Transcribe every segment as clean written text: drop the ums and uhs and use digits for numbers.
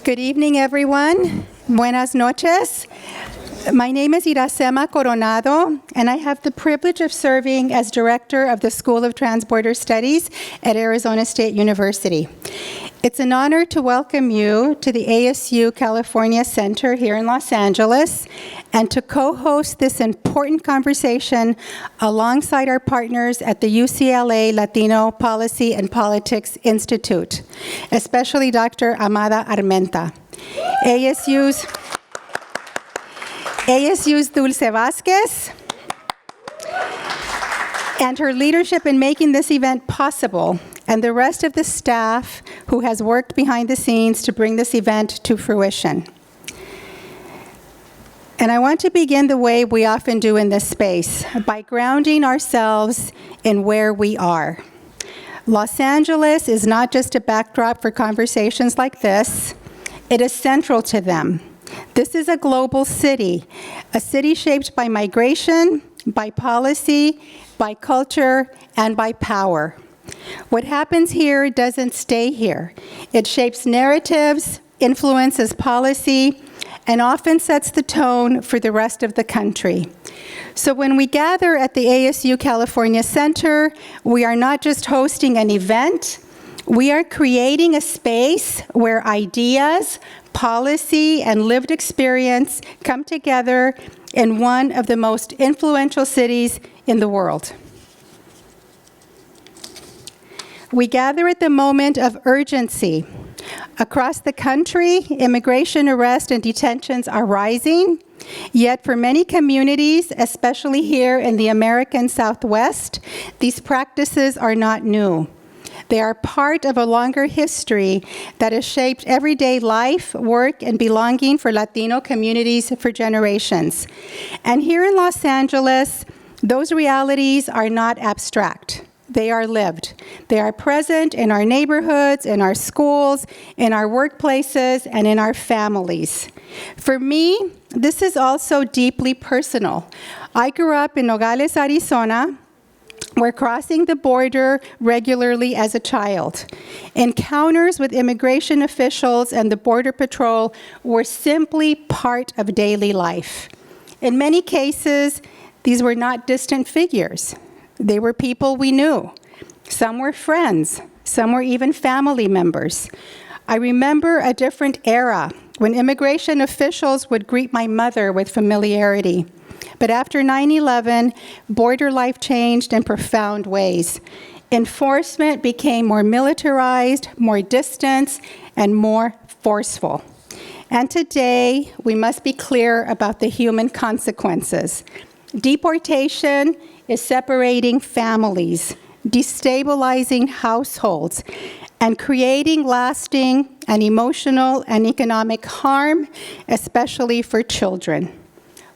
Good evening, everyone. Buenas noches. My name is Iracema Coronado, and I have the privilege of serving as director of the School of Transborder Studies at Arizona State University. It's an honor to welcome you to the ASU California Center here in Los Angeles and to co-host this important conversation alongside our partners at the UCLA Latino Policy and Politics Institute, especially Dr. Amada Armenta. ASU's Dulce Vasquez, and her leadership in making this event possible, and the rest of the staff who has worked behind the scenes to bring this event to fruition. And I want to begin the way we often do in this space, by grounding ourselves in where we are. Los Angeles is not just a backdrop for conversations like this, it is central to them. This is a global city, a city shaped by migration, by policy, by culture, and by power. What happens here doesn't stay here. It shapes narratives, influences policy, and often sets the tone for the rest of the country. So when we gather at the ASU California Center, we are not just hosting an event, we are creating a space where ideas, policy, and lived experience come together in one of the most influential cities in the world. We gather at the moment of urgency. Across the country, immigration arrests and detentions are rising, yet for many communities, especially here in the American Southwest, these practices are not new. They are part of a longer history that has shaped everyday life, work, and belonging for Latino communities for generations. And here in Los Angeles, those realities are not abstract. They are lived. They are present in our neighborhoods, in our schools, in our workplaces, and in our families. For me, this is also deeply personal. I grew up in Nogales, Arizona, where crossing the border regularly as a child. Encounters with immigration officials and the Border Patrol were simply part of daily life. In many cases, these were not distant figures. They were people we knew. Some were friends. Some were even family members. I remember a different era when immigration officials would greet my mother with familiarity. But after 9/11, border life changed in profound ways. Enforcement became more militarized, more distant, and more forceful. And today, we must be clear about the human consequences. Deportation is separating families, destabilizing households, and creating lasting and emotional and economic harm, especially for children.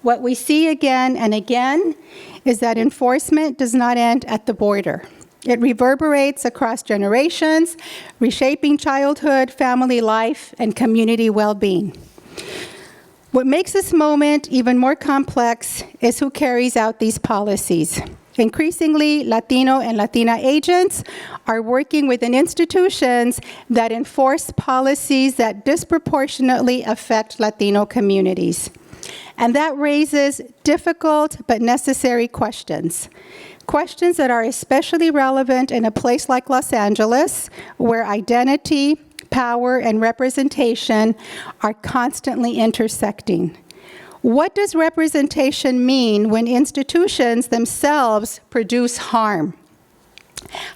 What we see again and again is that enforcement does not end at the border. It reverberates across generations, reshaping childhood, family life, and community well-being. What makes this moment even more complex is who carries out these policies. Increasingly, Latino and Latina agents are working within institutions that enforce policies that disproportionately affect Latino communities. And that raises difficult but necessary questions. Questions that are especially relevant in a place like Los Angeles, where identity, power, and representation are constantly intersecting. What does representation mean when institutions themselves produce harm?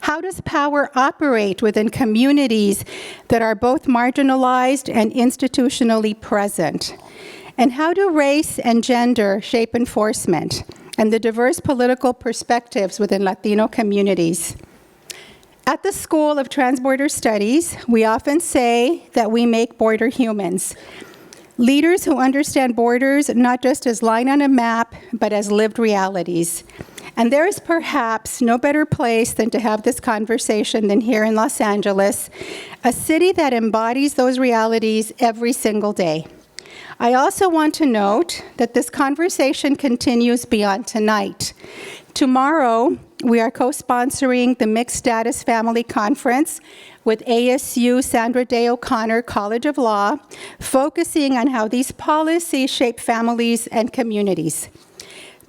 How does power operate within communities that are both marginalized and institutionally present? And how do race and gender shape enforcement and the diverse political perspectives within Latino communities? At the School of Transborder Studies, we often say that we make border humans. Leaders who understand borders not just as line on a map, but as lived realities. And there is perhaps no better place than to have this conversation than here in Los Angeles, a city that embodies those realities every single day. I also want to note that this conversation continues beyond tonight. Tomorrow, we are co-sponsoring the Mixed Status Family Conference with ASU Sandra Day O'Connor College of Law, focusing on how these policies shape families and communities.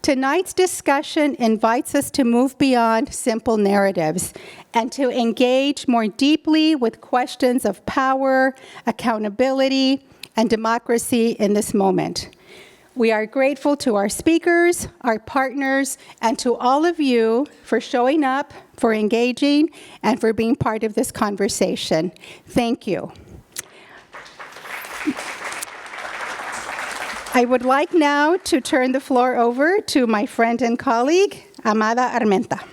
Tonight's discussion invites us to move beyond simple narratives and to engage more deeply with questions of power, accountability, and democracy in this moment. We are grateful to our speakers, our partners, and to all of you for showing up, for engaging, and for being part of this conversation. Thank you. I would like now to turn the floor over to my friend and colleague, Amada Armenta.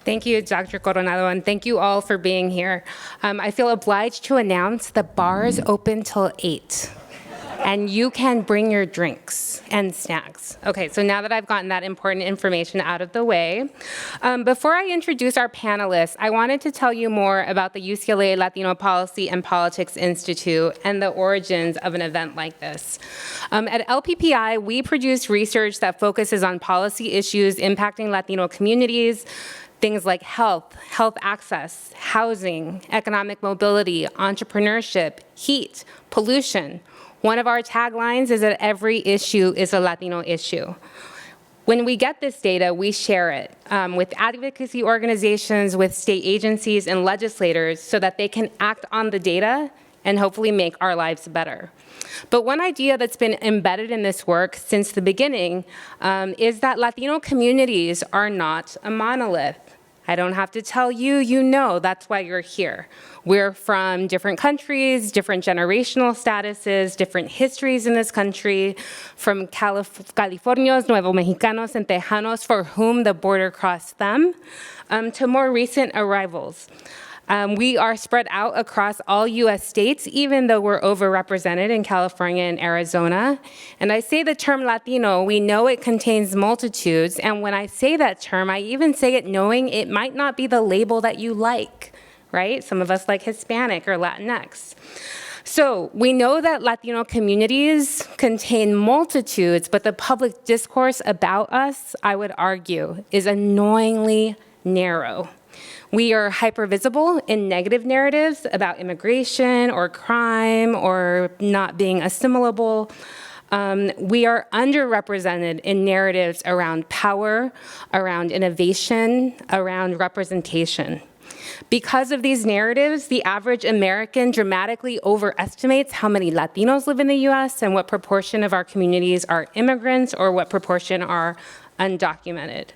Thank you, Dr. Coronado, and thank you all for being here. I feel obliged to announce the bar is open till 8, and you can bring your drinks and snacks. Okay, so now that I've gotten that important information out of the way, before I introduce our panelists, I wanted to tell you more about the UCLA Latino Policy and Politics Institute and the origins of an event like this. At LPPI, we produce research that focuses on policy issues impacting Latino communities, things like health access, housing, economic mobility, entrepreneurship, heat, pollution. One of our taglines is that every issue is a Latino issue. When we get this data, we share it with advocacy organizations, with state agencies and legislators so that they can act on the data and hopefully make our lives better. But one idea that's been embedded in this work since the beginning is that Latino communities are not a monolith. I don't have to tell you, you know, that's why you're here. We're from different countries, different generational statuses, different histories in this country, from Californios, Nuevo Mexicanos, and Tejanos for whom the border crossed them, to more recent arrivals. We are spread out across all US states, even though we're overrepresented in California and Arizona. And I say the term Latino, we know it contains multitudes, and when I say that term, I even say it knowing it might not be the label that you like, right? Some of us like Hispanic or Latinx. So we know that Latino communities contain multitudes, but the public discourse about us, I would argue, is annoyingly narrow. We are hypervisible in negative narratives about immigration or crime or not being assimilable. We are underrepresented in narratives around power, around innovation, around representation. Because of these narratives, the average American dramatically overestimates how many Latinos live in the US and what proportion of our communities are immigrants or what proportion are undocumented.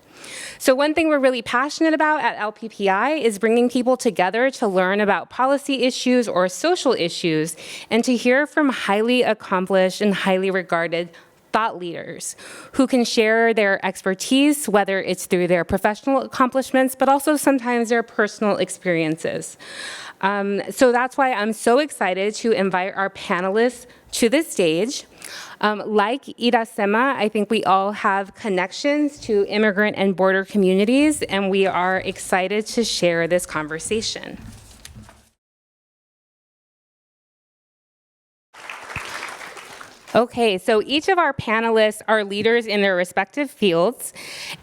So one thing we're really passionate about at LPPI is bringing people together to learn about policy issues or social issues and to hear from highly accomplished and highly regarded thought leaders who can share their expertise, whether it's through their professional accomplishments, but also sometimes their personal experiences. So that's why I'm so excited to invite our panelists to the stage. Like Iracema, I think we all have connections to immigrant and border communities, and we are excited to share this conversation. Okay, so each of our panelists are leaders in their respective fields,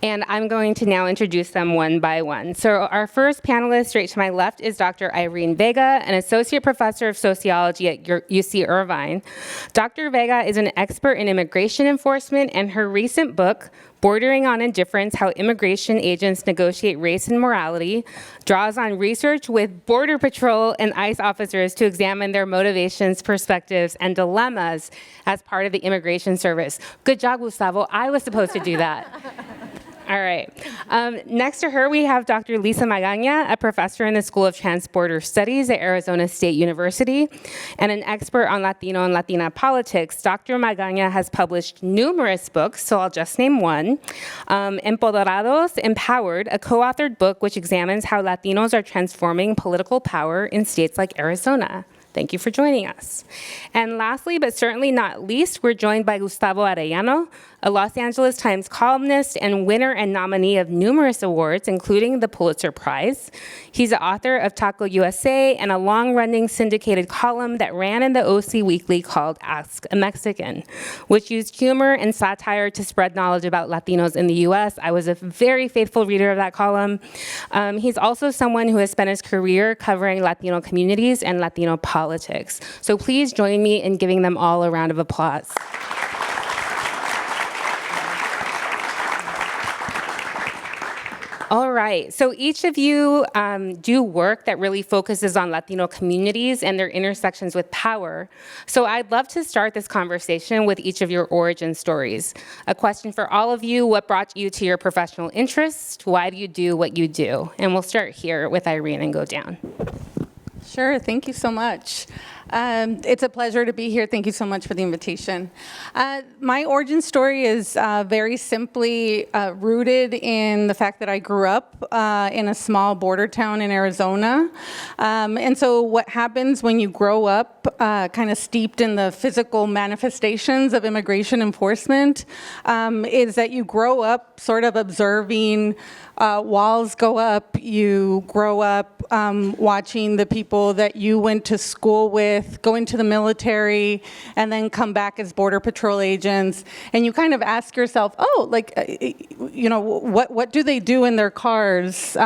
and I'm going to now introduce them one by one. So our first panelist, straight to my left, is Dr. Irene Vega, an associate professor of sociology at UC Irvine. Dr. Vega is an expert in immigration enforcement, and her recent book, Bordering on Indifference, How Immigration Agents Negotiate Race and Morality, draws on research with Border Patrol and ICE officers to examine their motivations, perspectives, and dilemmas as part of the immigration service. Good job, Gustavo. I was supposed to do that. All right. Next to her, we have Dr. Lisa Magaña, a professor in the School of Transborder Studies at Arizona State University, and an expert on Latino and Latina politics. Dr. Magaña has published numerous books, so I'll just name one. Empoderados, Empowered, a co-authored book which examines how Latinos are transforming political power in states like Arizona. Thank you for joining us. And lastly, but certainly not least, we're joined by Gustavo Arellano, a Los Angeles Times columnist and winner and nominee of numerous awards, including the Pulitzer Prize. He's the author of Taco USA and a long-running syndicated column that ran in the OC Weekly called Ask a Mexican, which used humor and satire to spread knowledge about Latinos in the US. I was a very faithful reader of that column. He's also someone who has spent his career covering Latino communities and Latino politics. So please join me in giving them all a round of applause. All right, so each of you do work that really focuses on Latino communities and their intersections with power. So I'd love to start this conversation with each of your origin stories. A question for all of you: what brought you to your professional interest? Why do you do what you do? And we'll start here with Irene and go down. Sure, thank you so much. It's a pleasure to be here. Thank you so much for the invitation. My origin story is very simply rooted in the fact that I grew up in a small border town in Arizona. And so what happens when you grow up kind of steeped in the physical manifestations of immigration enforcement is that you grow up sort of observing walls go up. You grow up watching the people that you went to school with go into the military and then come back as Border Patrol agents. And you kind of ask yourself, oh, like, what do they do in their cars?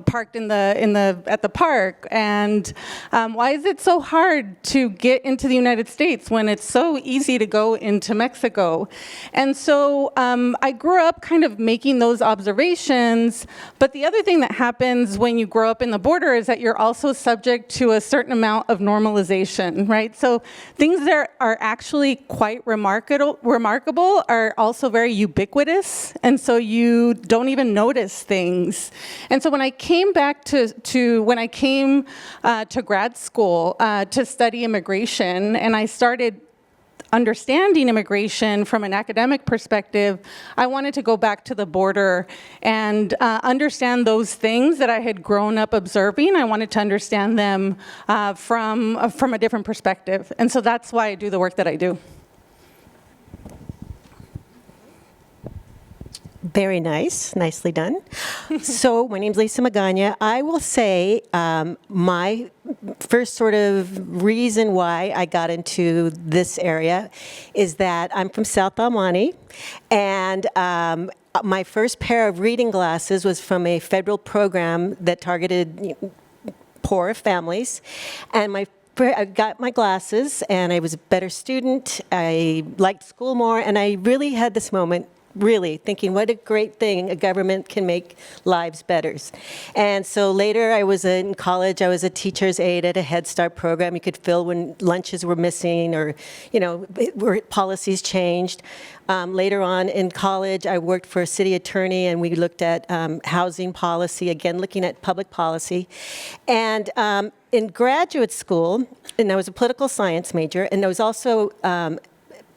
Parked at the park, and why is it so hard to get into the United States when it's so easy to go into Mexico? And so I grew up kind of making those observations, but the other thing that happens when you grow up in the border is that you're also subject to a certain amount of normalization, right? So things that are actually quite remarkable are also very ubiquitous, and so you don't even notice things. And so when I came back to grad school to study immigration, and I started understanding immigration from an academic perspective, I wanted to go back to the border and understand those things that I had grown up observing. I wanted to understand them from a different perspective. And so that's why I do the work that I do. Very nice. Nicely done. So my name's Lisa Magana. I will say my first sort of reason why I got into this area is that I'm from South El Monte, and my first pair of reading glasses was from a federal program that targeted poor families. And I got my glasses, and I was a better student. I liked school more, and I really had this moment really thinking, what a great thing, a government can make lives better. And so later I was in college, I was a teacher's aide at a Head Start program. You could fill when lunches were missing or, where policies changed. Later on in college, I worked for a city attorney, and we looked at housing policy, again, looking at public policy. And in graduate school, and I was a political science major, and I was also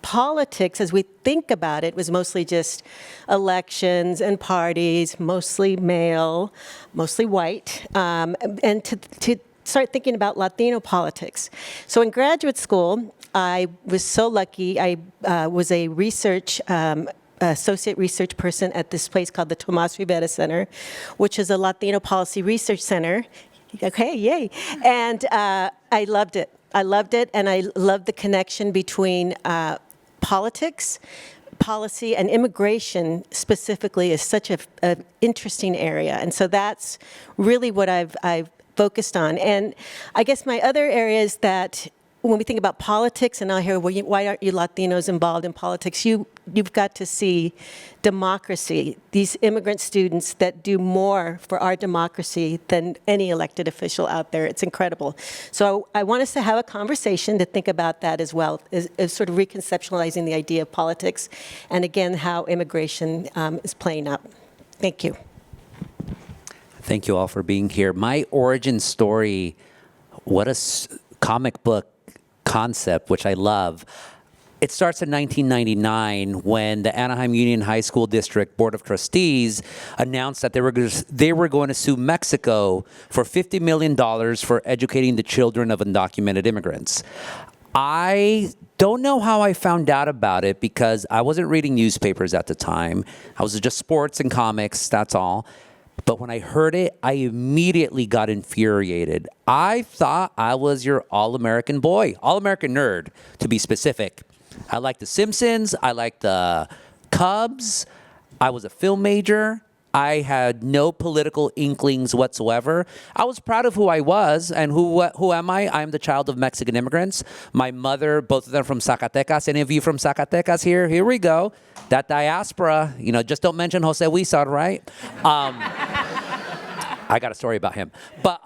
politics, as we think about it, was mostly just elections and parties, mostly male, mostly white, and to start thinking about Latino politics. So in graduate school, I was so lucky. I was a associate research person at this place called the Tomas Rivera Center, which is a Latino policy research center. Okay, yay. And I loved it. And I loved the connection between politics, policy, and immigration specifically is such an interesting area. And so that's really what I've focused on. And I guess my other area is that when we think about politics, and I hear, well, why aren't you Latinos involved in politics? You've got to see democracy, these immigrant students that do more for our democracy than any elected official out there. It's incredible. So I want us to have a conversation to think about that as well, as sort of reconceptualizing the idea of politics, and again, how immigration is playing out. Thank you. Thank you all for being here. My origin story, what a comic book concept, which I love. It starts in 1999 when the Anaheim Union High School District Board of Trustees announced that they were going to sue Mexico for $50 million for educating the children of undocumented immigrants. I don't know how I found out about it because I wasn't reading newspapers at the time. I was just sports and comics, that's all. But when I heard it, I immediately got infuriated. I thought I was your all-American boy, all-American nerd, to be specific. I liked The Simpsons. I liked the Cubs. I was a film major. I had no political inklings whatsoever. I was proud of who I was, and who am I? I'm the child of Mexican immigrants. My mother, both of them from Zacatecas. Any of you from Zacatecas here? Here we go. That diaspora, just don't mention Jose Huizar, right? I got a story about him. But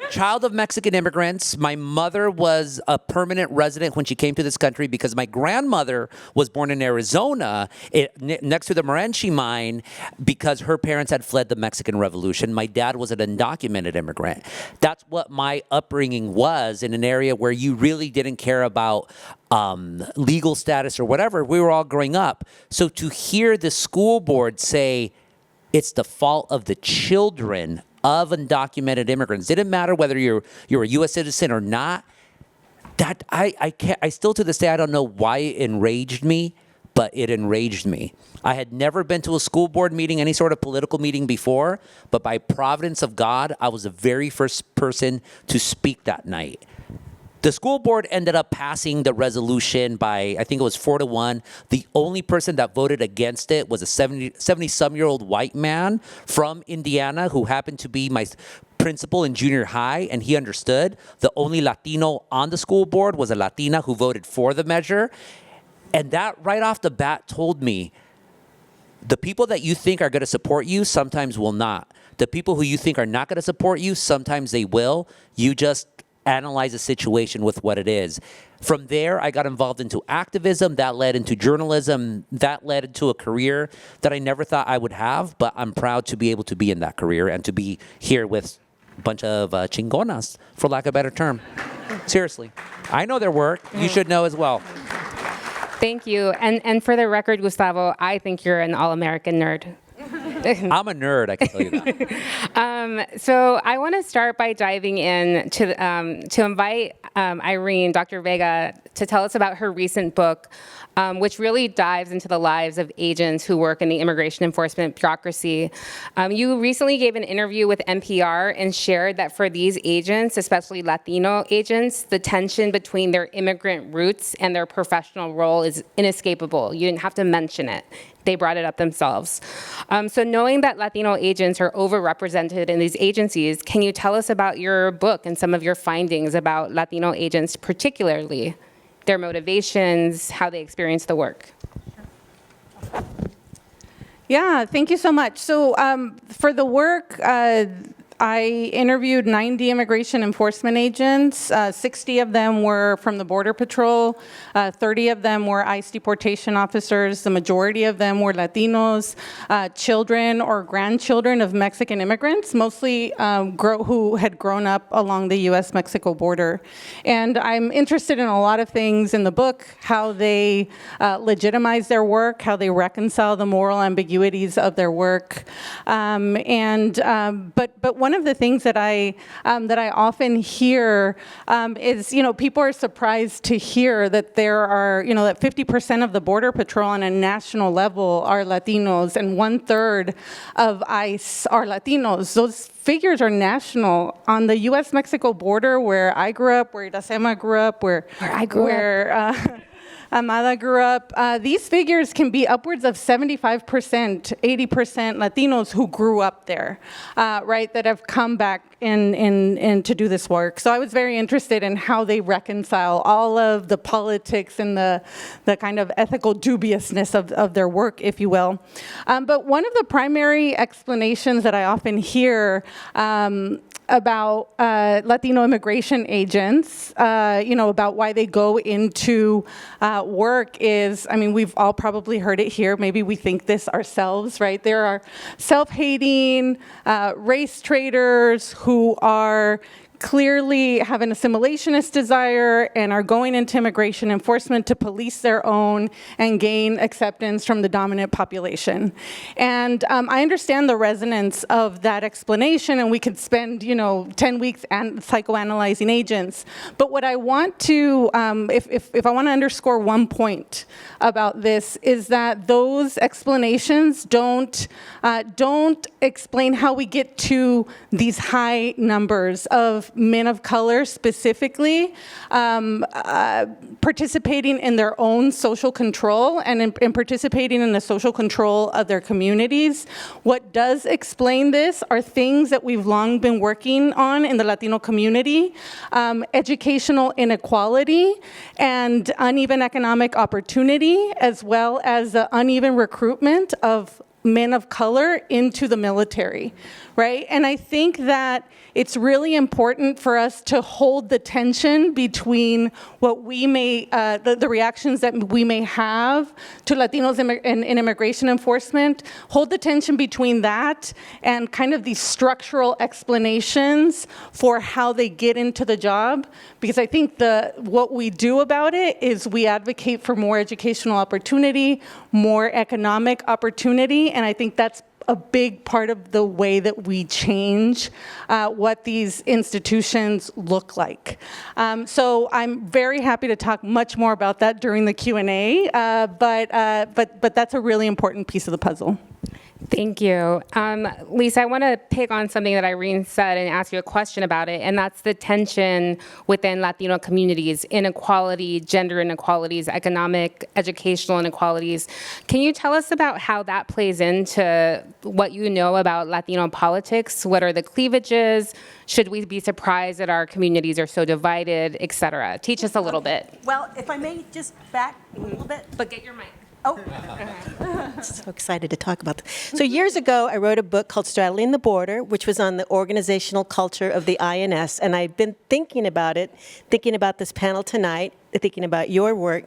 child of Mexican immigrants. My mother was a permanent resident when she came to this country because my grandmother was born in Arizona next to the Morenci mine because her parents had fled the Mexican Revolution. My dad was an undocumented immigrant. That's what my upbringing was, in an area where you really didn't care about legal status or whatever. We were all growing up. So to hear the school board say, it's the fault of the children of undocumented immigrants. Didn't matter whether you're a U.S. citizen or not. That I still to this day I don't know why it enraged me, but it enraged me. I had never been to a school board meeting, any sort of political meeting before, but by providence of God, I was the very first person to speak that night. The school board ended up passing the resolution by, I think it was 4-1. The only person that voted against it was a 70-some-year-old white man from Indiana who happened to be my principal in junior high, and he understood. The only Latino on the school board was a Latina who voted for the measure. And that right off the bat told me, the people that you think are going to support you sometimes will not. The people who you think are not going to support you, sometimes they will. You just analyze a situation with what it is. From there, I got involved into activism. That led into journalism. That led into a career that I never thought I would have, but I'm proud to be able to be in that career and to be here with a bunch of chingonas, for lack of a better term. Seriously. I know their work. You should know as well. Thank you. And for the record, Gustavo, I think you're an all-American nerd. I'm a nerd, I can tell you that. So I want to start by diving in to invite Irene, Dr. Vega, to tell us about her recent book, which really dives into the lives of agents who work in the immigration enforcement bureaucracy. You recently gave an interview with NPR and shared that for these agents, especially Latino agents, the tension between their immigrant roots and their professional role is inescapable. You didn't have to mention it. They brought it up themselves. So knowing that Latino agents are overrepresented in these agencies, can you tell us about your book and some of your findings about Latino agents particularly, their motivations, how they experience the work? Yeah, thank you so much. So for the work, I interviewed 90 immigration enforcement agents. 60 of them were from the Border Patrol. 30 of them were ICE deportation officers. The majority of them were Latinos, children or grandchildren of Mexican immigrants, mostly who had grown up along the U.S.-Mexico border. And I'm interested in a lot of things in the book, how they legitimize their work, how they reconcile the moral ambiguities of their work. But one of the things that I often hear is, people are surprised to hear that there are, that 50% of the Border Patrol on a national level are Latinos and 1/3 of ICE are Latinos. Those figures are national. On the U.S.-Mexico border, where I grew up, where Iracema grew up, where Amada grew up, these figures can be upwards of 75%, 80% Latinos who grew up there, right, that have come back in to do this work. So I was very interested in how they reconcile all of the politics and the kind of ethical dubiousness of their work, if you will. But one of the primary explanations that I often hear about Latino immigration agents, about why they go into work is, we've all probably heard it here. Maybe we think this ourselves, right? There are self-hating race traitors who are clearly have an assimilationist desire and are going into immigration enforcement to police their own and gain acceptance from the dominant population. And I understand the resonance of that explanation, and we could spend, 10 weeks psychoanalyzing agents. But what I want to, if I want to underscore one point about this, is that those explanations don't explain how we get to these high numbers of men of color specifically participating in their own social control and in participating in the social control of their communities. What does explain this are things that we've long been working on in the Latino community: educational inequality and uneven economic opportunity, as well as the uneven recruitment of men of color into the military, right? And I think that it's really important for us to hold the tension between what we may, the reactions that we may have to Latinos in immigration enforcement, hold the tension between that and kind of these structural explanations for how they get into the job. Because I think what we do about it is we advocate for more educational opportunity, more economic opportunity, and I think that's a big part of the way that we change what these institutions look like. So I'm very happy to talk much more about that during the Q&A, but that's a really important piece of the puzzle. Thank you. Lisa, I want to pick on something that Irene said and ask you a question about it, and that's the tension within Latino communities: inequality, gender inequalities, economic, educational inequalities. Can you tell us about how that plays into what you know about Latino politics? What are the cleavages? Should we be surprised that our communities are so divided, et cetera? Teach us a little bit. Well, if I may just back a little bit. But get your mic. Oh, so excited to talk about this. So years ago, I wrote a book called Straddling the Border, which was on the organizational culture of the INS, and I've been thinking about this panel tonight, thinking about your work,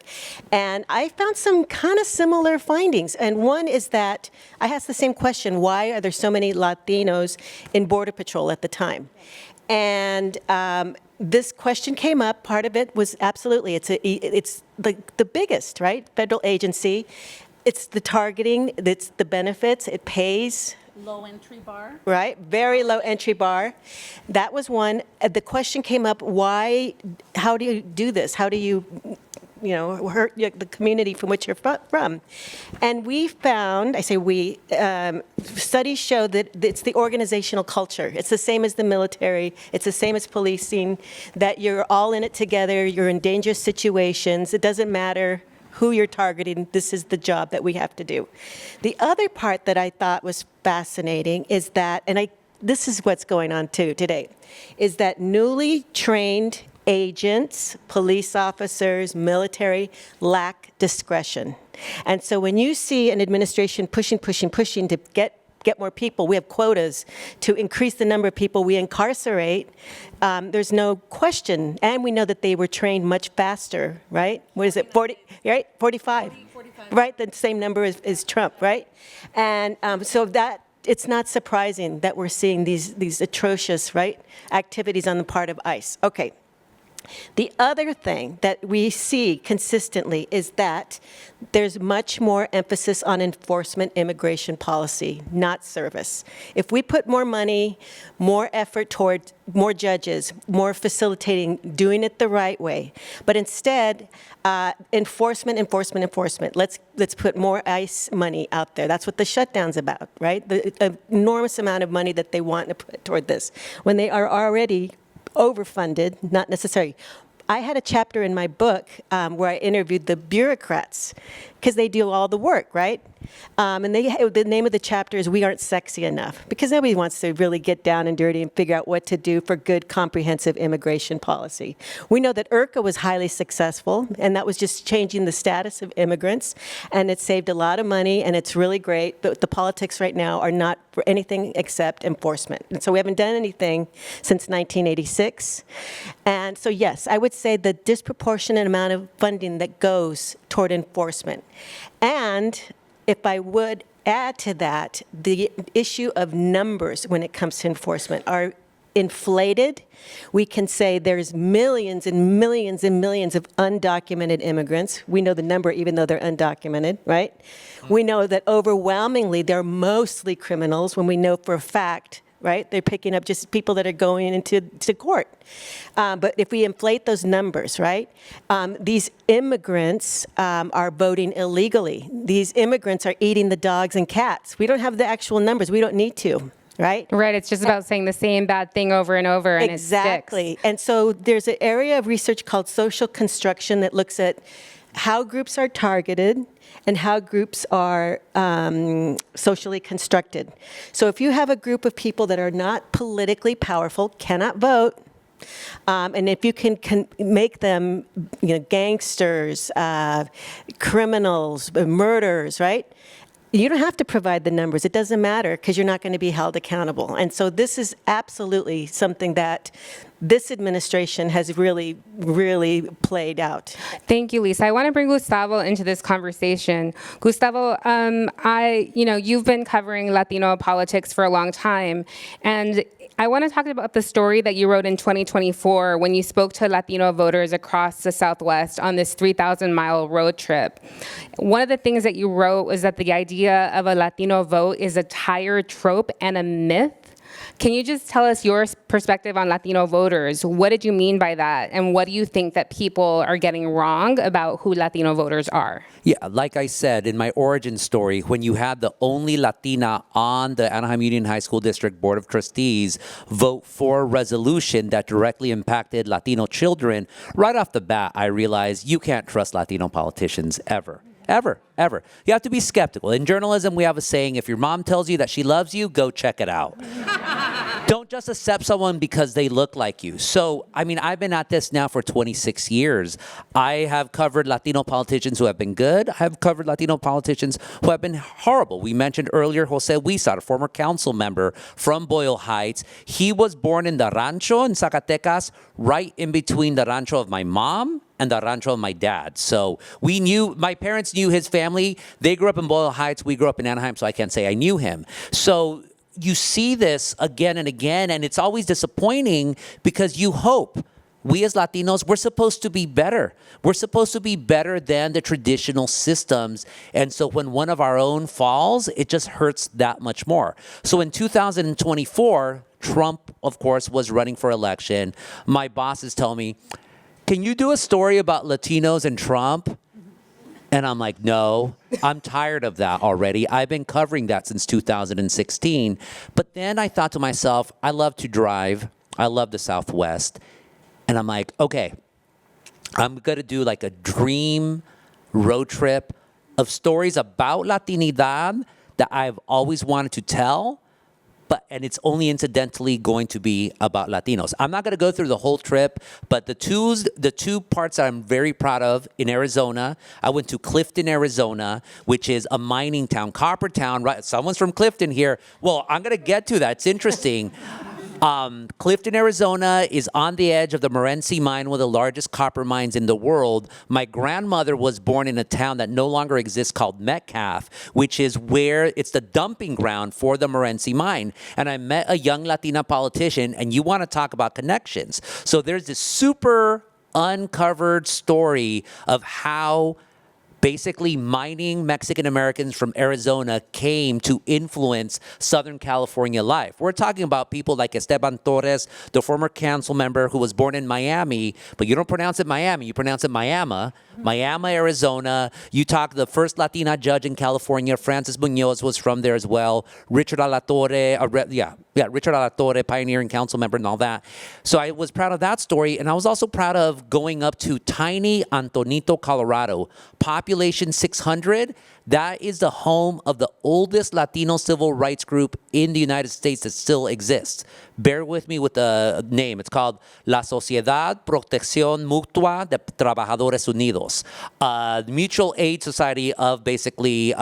and I found some kind of similar findings. And one is that I asked the same question: why are there so many Latinos in Border Patrol at the time? And this question came up. Part of it was absolutely, it's the biggest, right, federal agency. It's the targeting, it's the benefits, it pays. Low entry bar. Right, very low entry bar. That was one. The question came up: why? How do you do this? How do you hurt the community from which you're from? And we found, I say we, studies show that it's the organizational culture. It's the same as the military. It's the same as policing, that you're all in it together. You're in dangerous situations. It doesn't matter who you're targeting. This is the job that we have to do. The other part that I thought was fascinating is that, and this is what's going on too today, is that newly trained agents, police officers, military, lack discretion. And so when you see an administration pushing to get more people, we have quotas to increase the number of people we incarcerate, there's no question. And we know that they were trained much faster, right? What is it, 40, right? 45. 45. Right, the same number as Trump, right? And so that, it's not surprising that we're seeing these atrocious, right, activities on the part of ICE. Okay. The other thing that we see consistently is that there's much more emphasis on enforcement immigration policy, not service. If we put more money, more effort toward more judges, more facilitating, doing it the right way, but instead, enforcement. Let's put more ICE money out there. That's what the shutdown's about, right? The enormous amount of money that they want to put toward this when they are already overfunded, not necessary. I had a chapter in my book where I interviewed the bureaucrats because they do all the work, right? And the name of the chapter is "We Aren't Sexy Enough," because nobody wants to really get down and dirty and figure out what to do for good, comprehensive immigration policy. We know that IRCA was highly successful, and that was just changing the status of immigrants, and it saved a lot of money, and it's really great, but the politics right now are not for anything except enforcement. And so we haven't done anything since 1986. And so yes, I would say the disproportionate amount of funding that goes toward enforcement. And if I would add to that, the issue of numbers when it comes to enforcement are inflated. We can say there's millions and millions and millions of undocumented immigrants. We know the number even though they're undocumented, right? We know that overwhelmingly they're mostly criminals when we know for a fact, right? They're picking up just people that are going into court. But if we inflate those numbers, right? These immigrants are voting illegally. These immigrants are eating the dogs and cats. We don't have the actual numbers. We don't need to. Right? Right, it's just about saying the same bad thing over and over, and Exactly. it sticks. And so there's an area of research called social construction that looks at how groups are targeted and how groups are socially constructed. So if you have a group of people that are not politically powerful, cannot vote, and if you can make them, gangsters, criminals, murderers, right? You don't have to provide the numbers. It doesn't matter because you're not going to be held accountable. And so this is absolutely something that this administration has really, really played out. Thank you, Lisa. I want to bring Gustavo into this conversation. Gustavo, you've been covering Latino politics for a long time, and I want to talk about the story that you wrote in 2024 when you spoke to Latino voters across the Southwest on this 3,000-mile road trip. One of the things that you wrote was that the idea of a Latino vote is a tired trope and a myth. Can you just tell us your perspective on Latino voters? What did you mean by that? And what do you think that people are getting wrong about who Latino voters are? Yeah, like I said in my origin story, when you had the only Latina on the Anaheim Union High School District Board of Trustees vote for a resolution that directly impacted Latino children, right off the bat, I realized you can't trust Latino politicians ever. Ever. You have to be skeptical. In journalism, we have a saying, if your mom tells you that she loves you, go check it out. Don't just accept someone because they look like you. So, I've been at this now for 26 years. I have covered Latino politicians who have been good. I have covered Latino politicians who have been horrible. We mentioned earlier Jose Huizar, a former council member from Boyle Heights. He was born in the rancho in Zacatecas, right in between the rancho of my mom and the rancho of my dad. So my parents knew his family. They grew up in Boyle Heights. We grew up in Anaheim, so I can't say I knew him. So you see this again and again, and it's always disappointing because you hope. We as Latinos, we're supposed to be better. We're supposed to be better than the traditional systems. And so when one of our own falls, it just hurts that much more. So in 2024, Trump, of course, was running for election. My bosses tell me, can you do a story about Latinos and Trump? And I'm like, no, I'm tired of that already. I've been covering that since 2016. But then I thought to myself, I love to drive. I love the Southwest. And I'm like, okay, I'm going to do like a dream road trip of stories about Latinidad that I've always wanted to tell. And it's only incidentally going to be about Latinos. I'm not going to go through the whole trip, but the two parts that I'm very proud of in Arizona, I went to Clifton, Arizona, which is a mining town, copper town, right? Someone's from Clifton here. Well, I'm going to get to that. It's interesting. Clifton, Arizona is on the edge of the Morenci mine, one of the largest copper mines in the world. My grandmother was born in a town that no longer exists called Metcalf, which is where it's the dumping ground for the Morenci mine. And I met a young Latina politician, and you want to talk about connections. So there's this super uncovered story of how basically mining Mexican Americans from Arizona came to influence Southern California life. We're talking about people like Esteban Torres, the former council member who was born in Miami, but you don't pronounce it Miami, you pronounce it Miami, Arizona. You talk the first Latina judge in California, Frances Munoz was from there as well. Richard Alatorre, Richard Alatorre, pioneering council member and all that. So I was proud of that story, and I was also proud of going up to tiny Antonito, Colorado. Population 600, that is the home of the oldest Latino civil rights group in the United States that still exists. Bear with me with the name. It's called La Sociedad Protección Mutua de Trabajadores Unidos, mutual aid society of basically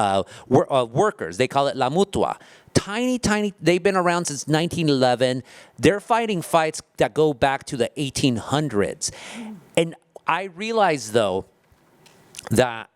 workers. They call it La Mutua. Tiny, they've been around since 1911. They're fighting fights that go back to the 1800s. And I realize, though, that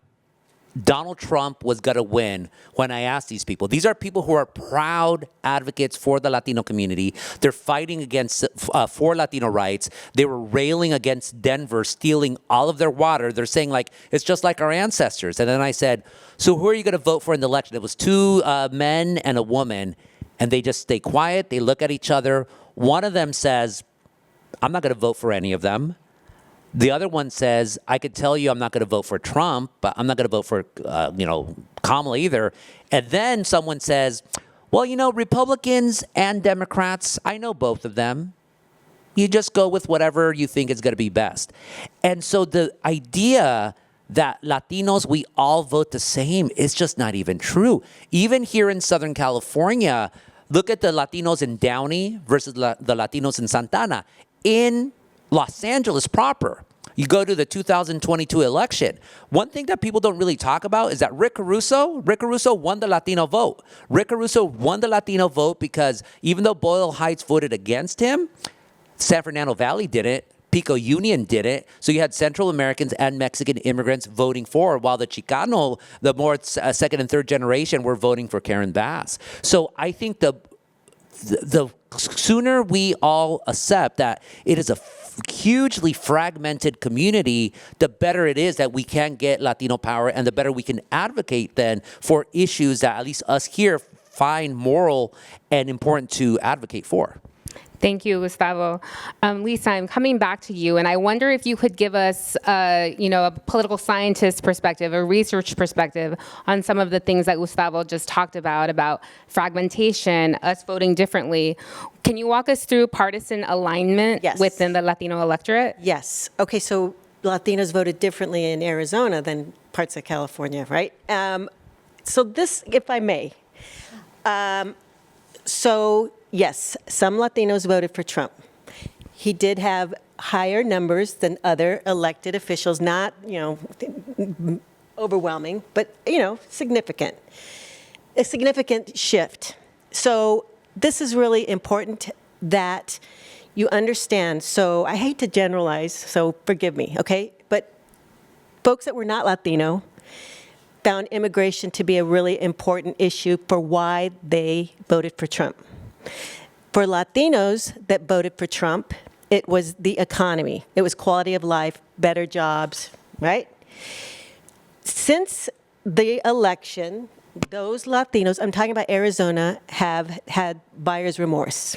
Donald Trump was going to win when I asked these people. These are people who are proud advocates for the Latino community. They're fighting against for Latino rights. They were railing against Denver stealing all of their water. They're saying, like, it's just like our ancestors. And then I said, so who are you going to vote for in the election? It was two men and a woman, and they just stay quiet. They look at each other. One of them says, I'm not going to vote for any of them. The other one says, I could tell you I'm not going to vote for Trump, but I'm not going to vote for, Kamala either. And then someone says, well, Republicans and Democrats, I know both of them. You just go with whatever you think is going to be best. And so the idea that Latinos, we all vote the same is just not even true. Even here in Southern California, look at the Latinos in Downey versus the Latinos in Santana. In Los Angeles proper, you go to the 2022 election. One thing that people don't really talk about is that Rick Caruso won the Latino vote. Rick Caruso won the Latino vote because even though Boyle Heights voted against him, San Fernando Valley didn't. Pico Union did it. So you had Central Americans and Mexican immigrants voting for, while the Chicano, the more second and third generation, were voting for Karen Bass. So I think the sooner we all accept that it is a hugely fragmented community, the better it is that we can get Latino power, and the better we can advocate then for issues that at least us here find moral and important to advocate for. Thank you, Gustavo. Lisa, I'm coming back to you, and I wonder if you could give us, a political scientist perspective, a research perspective on some of the things that Gustavo just talked about fragmentation, us voting differently. Can you walk us through partisan alignment Yes. within the Latino electorate? Yes. Okay, so Latinos voted differently in Arizona than parts of California, right? So this, if I may. So yes, some Latinos voted for Trump. He did have higher numbers than other elected officials, not, overwhelming, but, significant. A significant shift. So this is really important that you understand. So I hate to generalize, so forgive me, okay? But folks that were not Latino found immigration to be a really important issue for why they voted for Trump. For Latinos that voted for Trump, it was the economy. It was quality of life, better jobs, right? Since the election, those Latinos, I'm talking about Arizona, have had buyer's remorse.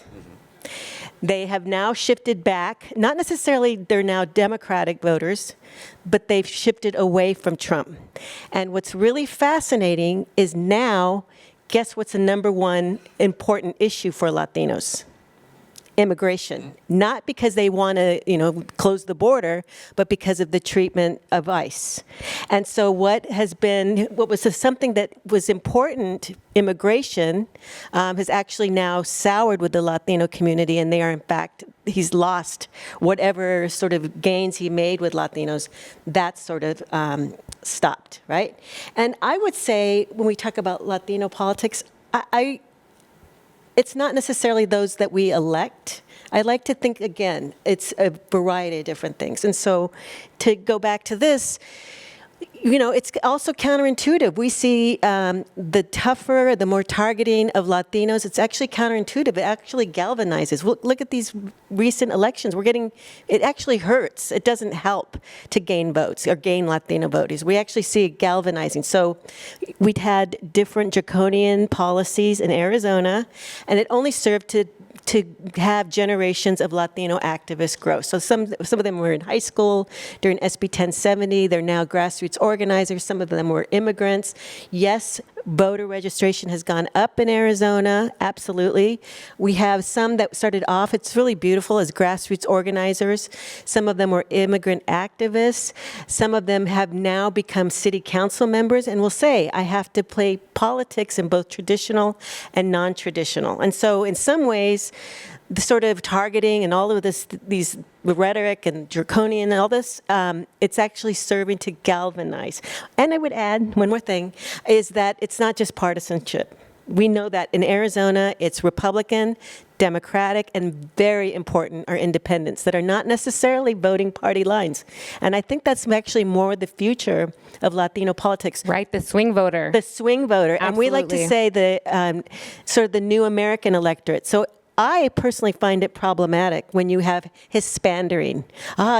They have now shifted back, not necessarily they're now Democratic voters, but they've shifted away from Trump. And what's really fascinating is now, guess what's the number one important issue for Latinos? Immigration. Not because they want to, close the border, but because of the treatment of ICE. And so what was something that was important, immigration, has actually now soured with the Latino community, and they are, in fact, he's lost whatever sort of gains he made with Latinos. That sort of stopped, right? And I would say, when we talk about Latino politics, it's not necessarily those that we elect. I like to think, again, it's a variety of different things. And so to go back to this, it's also counterintuitive. We see the tougher, the more targeting of Latinos. It's actually counterintuitive. It actually galvanizes. Look at these recent elections. It actually hurts. It doesn't help to gain votes or gain Latino voters. We actually see it galvanizing. So we'd had different draconian policies in Arizona, and it only served to have generations of Latino activists grow. So some of them were in high school during SB 1070. They're now grassroots organizers. Some of them were immigrants. Yes, voter registration has gone up in Arizona, absolutely. We have some that started off, it's really beautiful, as grassroots organizers. Some of them were immigrant activists. Some of them have now become city council members and will say, I have to play politics in both traditional and non-traditional. And so in some ways, the sort of targeting and all of these rhetoric and draconian and all this, it's actually serving to galvanize. And I would add one more thing, is that it's not just partisanship. we know that in Arizona, it's Republican, Democratic, and very important are independents that are not necessarily voting party lines. And I think that's actually more the future of Latino politics. Right, the swing voter. The swing voter. And we like to Absolutely. say the sort of the new American electorate. So I personally find it problematic when you have Hispandering.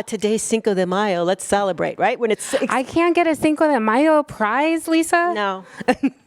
Today's Cinco de Mayo, let's celebrate, right? When it's I can't get a Cinco de Mayo prize, Lisa. no,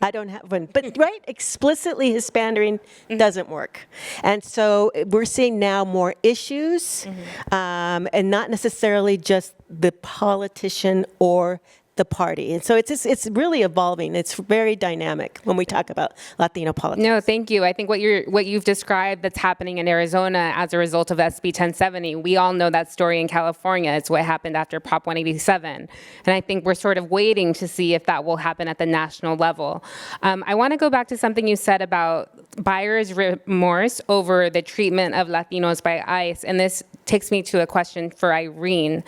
I don't have one. But right, explicitly Hispandering doesn't work. And so we're seeing now more issues, and not necessarily just the politician or the party. And so it's really evolving. It's very dynamic when we talk about Latino politics. No, thank you. I think what you've described that's happening in Arizona as a result of SB 1070, we all know that story in California. It's what happened after Prop 187. And I think we're sort of waiting to see if that will happen at the national level. I want to go back to something you said about buyer's remorse over the treatment of Latinos by ICE. And this takes me to a question for Irene.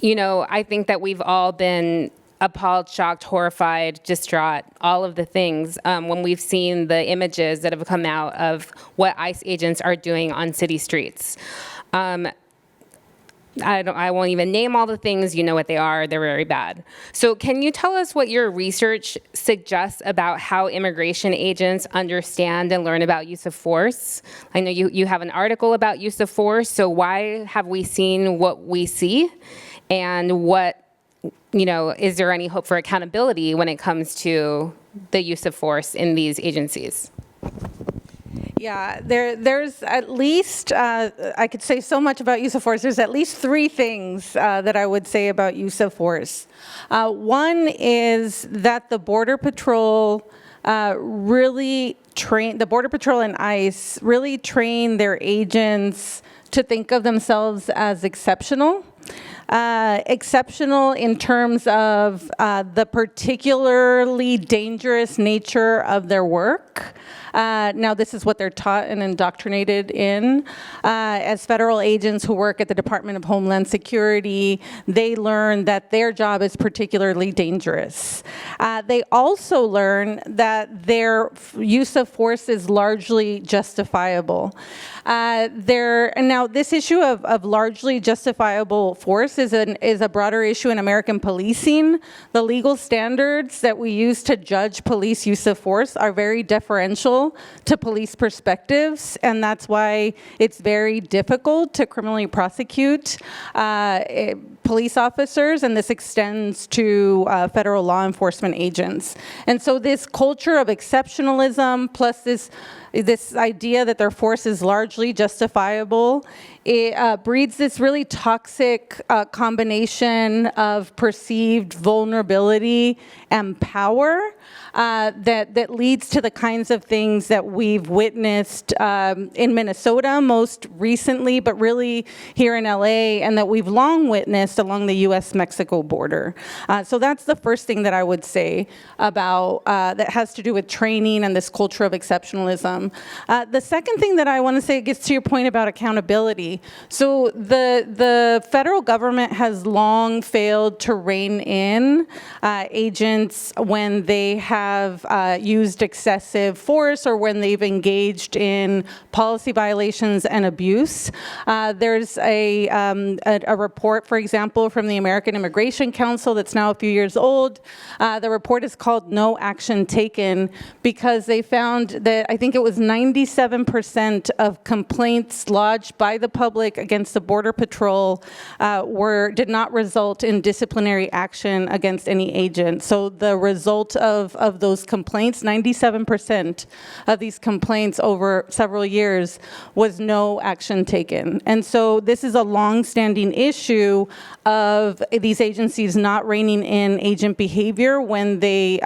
I think that we've all been appalled, shocked, horrified, distraught, all of the things when we've seen the images that have come out of what ICE agents are doing on city streets. I won't even name all the things. You know what they are. They're very bad. So can you tell us what your research suggests about how immigration agents understand and learn about use of force? I know you have an article about use of force. So why have we seen what we see? And is there any hope for accountability when it comes to the use of force in these agencies? Yeah, there's at least, I could say so much about use of force. There's at least three things that I would say about use of force. One is that the Border Patrol the Border Patrol and ICE really train their agents to think of themselves as exceptional. Exceptional in terms of the particularly dangerous nature of their work. Now, this is what they're taught and indoctrinated in. As federal agents who work at the Department of Homeland Security, they learn that their job is particularly dangerous. They also learn that their use of force is largely justifiable. And now this issue of largely justifiable force is a broader issue in American policing. The legal standards that we use to judge police use of force are very deferential to police perspectives, and that's why it's very difficult to criminally prosecute police officers, and this extends to federal law enforcement agents. And so this culture of exceptionalism plus this idea that their force is largely justifiable, it breeds this really toxic combination of perceived vulnerability and power that leads to the kinds of things that we've witnessed in Minnesota most recently, but really here in LA, and that we've long witnessed along the US-Mexico border. So that's the first thing that I would say about that has to do with training and this culture of exceptionalism. The second thing that I want to say gets to your point about accountability. So the federal government has long failed to rein in agents when they have used excessive force or when they've engaged in policy violations and abuse. There's a report, for example, from the American Immigration Council that's now a few years old. The report is called No Action Taken because they found that I think it was 97% of complaints lodged by the public against the Border Patrol did not result in disciplinary action against any agent. So the result of those complaints, 97% of these complaints over several years was no action taken. And so this is a long-standing issue of these agencies not reining in agent behavior when they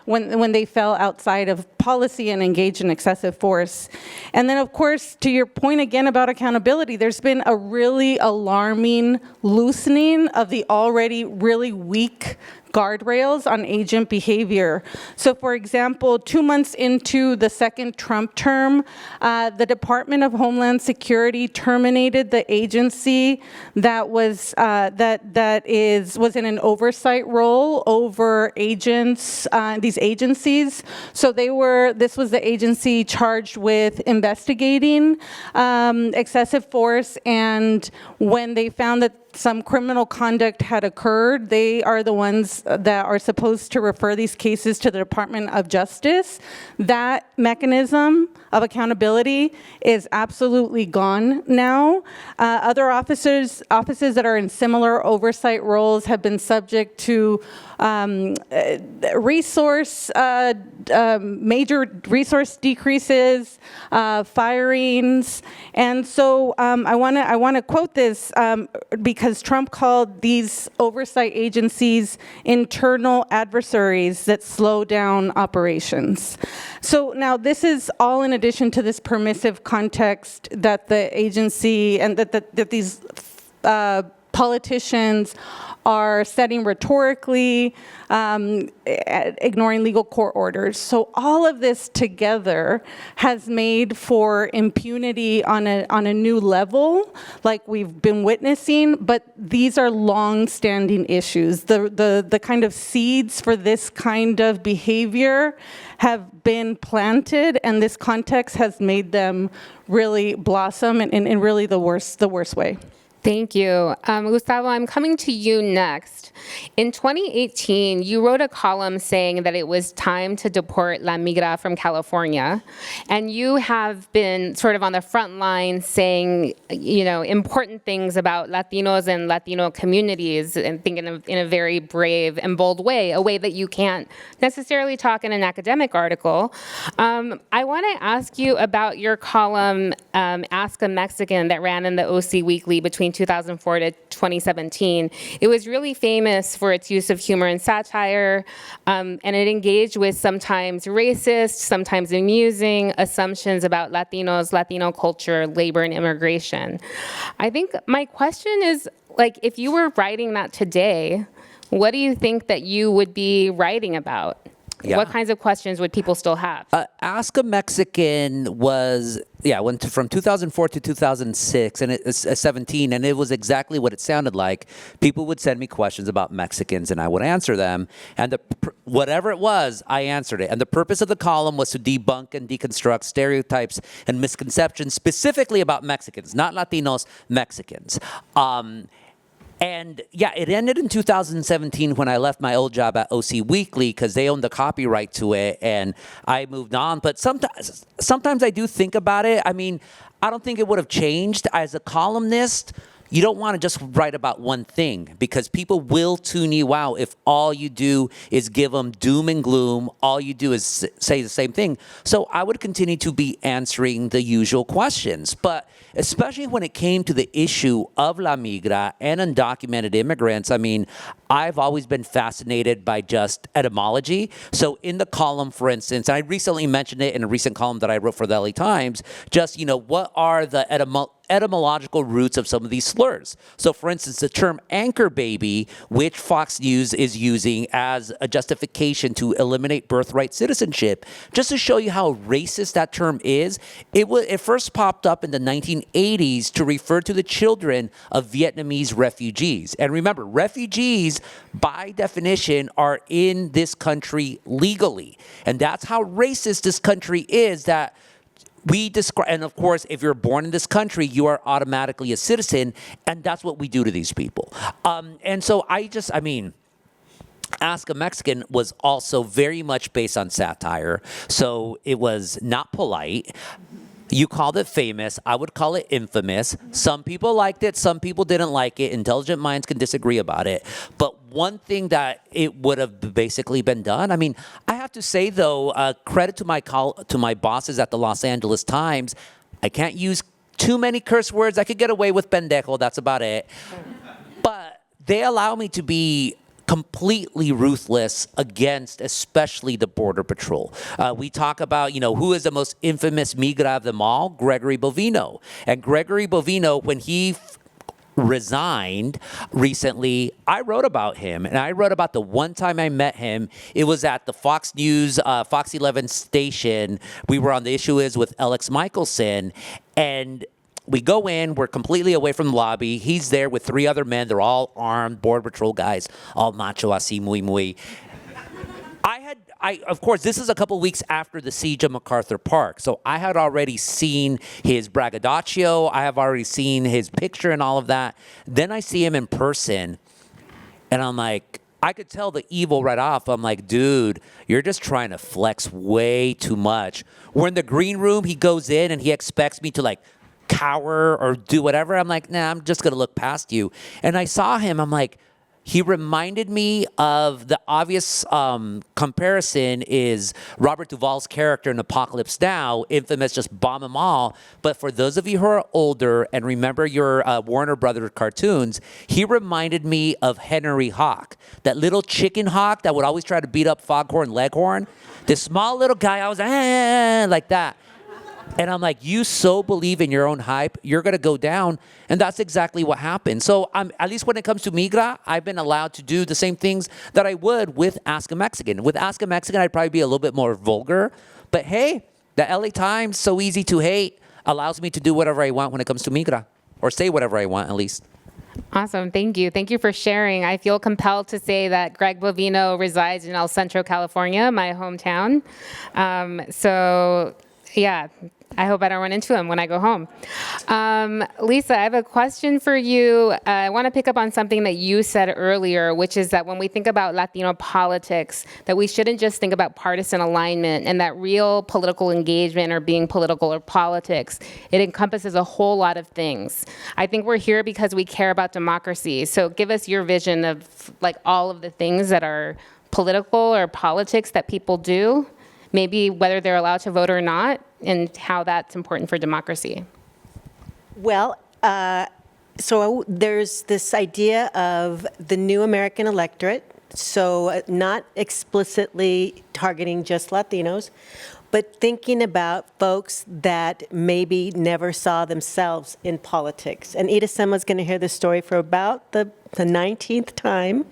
when they fell outside of policy and engaged in excessive force. And then, of course, to your point again about accountability, there's been a really alarming loosening of the already really weak guardrails on agent behavior. So for example, 2 months into the second Trump term, the Department of Homeland Security terminated the agency that was was in an oversight role over agents, these agencies. So this was the agency charged with investigating excessive force, and when they found that some criminal conduct had occurred, they are the ones that are supposed to refer these cases to the Department of Justice. That mechanism of accountability is absolutely gone now. Other offices that are in similar oversight roles have been subject to major resource decreases, firings, and so I want to quote this because Trump called these oversight agencies internal adversaries that slow down operations. So now this is all in addition to this permissive context that the agency and that these politicians are setting rhetorically, ignoring legal court orders. So all of this together has made for impunity on a new level, like we've been witnessing, but these are long-standing issues. The kind of seeds for this kind of behavior have been planted, and this context has made them really blossom in really the worst way. Thank you. Gustavo, I'm coming to you next. In 2018, you wrote a column saying that it was time to deport La Migra from California. And you have been sort of on the front line saying, important things about Latinos and Latino communities, and thinking in a very brave and bold way, a way that you can't necessarily talk in an academic article. I want to ask you about your column, Ask a Mexican, that ran in the OC Weekly between 2004 to 2017. It was really famous for its use of humor and satire, and it engaged with sometimes racist, sometimes amusing assumptions about Latinos, Latino culture, labor, and immigration. I think my question is, if you were writing that today, what do you think that you would be writing about? Yeah. What kinds of questions would people still have? Ask a Mexican went from 2004 to 2006, and it's 17, and it was exactly what it sounded like. People would send me questions about Mexicans, and I would answer them, and whatever it was, I answered it. And the purpose of the column was to debunk and deconstruct stereotypes and misconceptions specifically about Mexicans, not Latinos, Mexicans. And it ended in 2017 when I left my old job at OC Weekly because they owned the copyright to it, and I moved on. But sometimes I do think about it. I mean, I don't think it would have changed. As a columnist, you don't want to just write about one thing because people will tune you out if all you do is give them doom and gloom. All you do is say the same thing. So I would continue to be answering the usual questions. But especially when it came to the issue of La Migra and undocumented immigrants, I mean, I've always been fascinated by just etymology. So in the column, for instance, I recently mentioned it in a recent column that I wrote for the LA Times, just, what are the etymological roots of some of these slurs. So for instance, the term anchor baby, which Fox News is using as a justification to eliminate birthright citizenship, just to show you how racist that term is, it first popped up in the 1980s to refer to the children of Vietnamese refugees. And remember, refugees, by definition, are in this country legally. And that's how racist this country is, that we describe, and of course, if you're born in this country, you are automatically a citizen, and that's what we do to these people. And so Ask a Mexican was also very much based on satire, so it was not polite. You called it famous. I would call it infamous. Some people liked it. Some people didn't like it. Intelligent minds can disagree about it. But one thing that it would have basically been done, I have to say, though, credit to my bosses at the Los Angeles Times. I can't use too many curse words. I could get away with pendejo. That's about it. But they allow me to be completely ruthless against especially the Border Patrol. We talk about, who is the most infamous migra of them all? Gregory Bovino. And Gregory Bovino, when he resigned recently, I wrote about him, and I wrote about the one time I met him. It was at the Fox News, Fox 11 station. We were on The Issue Is with Alex Michelson, and we go in, we're completely away from the lobby. He's there with 3 other men. They're all armed, Border Patrol guys, all macho, así, muy, muy. Of course, this is a couple weeks after the siege of MacArthur Park. So I had already seen his braggadocio. I have already seen his picture and all of that. Then I see him in person, and I'm like, I could tell the evil right off. I'm like, dude, you're just trying to flex way too much. We're in the green room. He goes in, and he expects me to, like, cower or do whatever. I'm like, nah, I'm just going to look past you. And I saw him. I'm like, he reminded me of the obvious comparison is Robert Duvall's character in Apocalypse Now, infamous, just bomb them all. But for those of you who are older and remember your Warner Brothers cartoons, he reminded me of Henry Hawk, that little chicken hawk that would always try to beat up Foghorn Leghorn. This small little guy, I was like that. And I'm like, you so believe in your own hype, you're going to go down. And that's exactly what happened. So at least when it comes to Migra, I've been allowed to do the same things that I would with Ask a Mexican. With Ask a Mexican, I'd probably be a little bit more vulgar. But hey, the LA Times, so easy to hate, allows me to do whatever I want when it comes to Migra. Or say whatever I want, at least. Awesome. Thank you. Thank you for sharing. I feel compelled to say that Greg Bovino resides in El Centro, California, my hometown. Yeah, I hope I don't run into him when I go home. Lisa, I have a question for you. I want to pick up on something that you said earlier, which is that when we think about Latino politics, that we shouldn't just think about partisan alignment and that real political engagement or being political or politics, it encompasses a whole lot of things. I think we're here because we care about democracy. So give us your vision of like all of the things that are political or politics that people do, maybe whether they're allowed to vote or not, and how that's important for democracy. Well, so there's this idea of the new American electorate, so not explicitly targeting just Latinos, but thinking about folks that maybe never saw themselves in politics. And Ida Sema's going to hear this story for about the 19th time.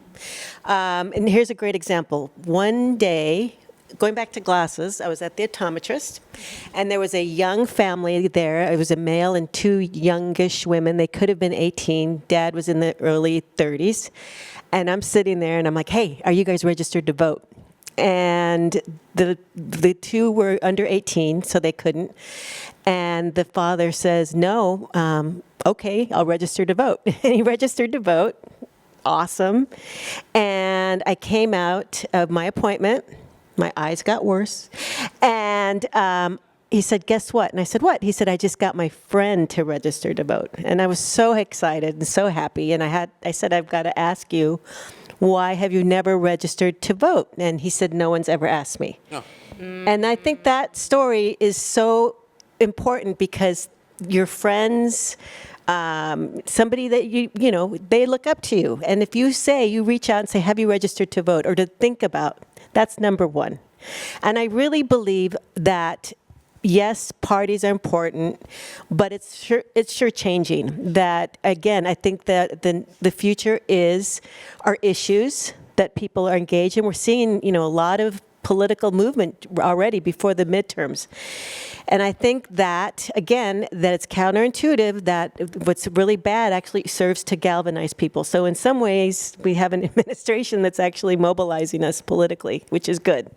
And here's a great example. One day, going back to glasses, I was at the optometrist, and there was a young family there. It was a male and 2 youngish women. They could have been 18. Dad was in the early 30s. And I'm sitting there, and I'm like, hey, are you guys registered to vote? And the 2 were under 18, so they couldn't. And the father says, no, okay, I'll register to vote. And he registered to vote. Awesome. And I came out of my appointment. My eyes got worse. And he said, guess what? And I said, what? He said, I just got my friend to register to vote. And I was so excited and so happy. And I said, I've got to ask you, why have you never registered to vote? And he said, no one's ever asked me. Oh. And I think that story is so important because your friends, somebody that you know, they look up to you. And if you reach out and say, have you registered to vote, or to think about, that's number one. And I really believe that, yes, parties are important, but it's sure changing. That, again, I think that the future are issues that people are engaged in. We're seeing, a lot of political movement already before the midterms. And I think that, again, that it's counterintuitive that what's really bad actually serves to galvanize people. So in some ways, we have an administration that's actually mobilizing us politically, which is good.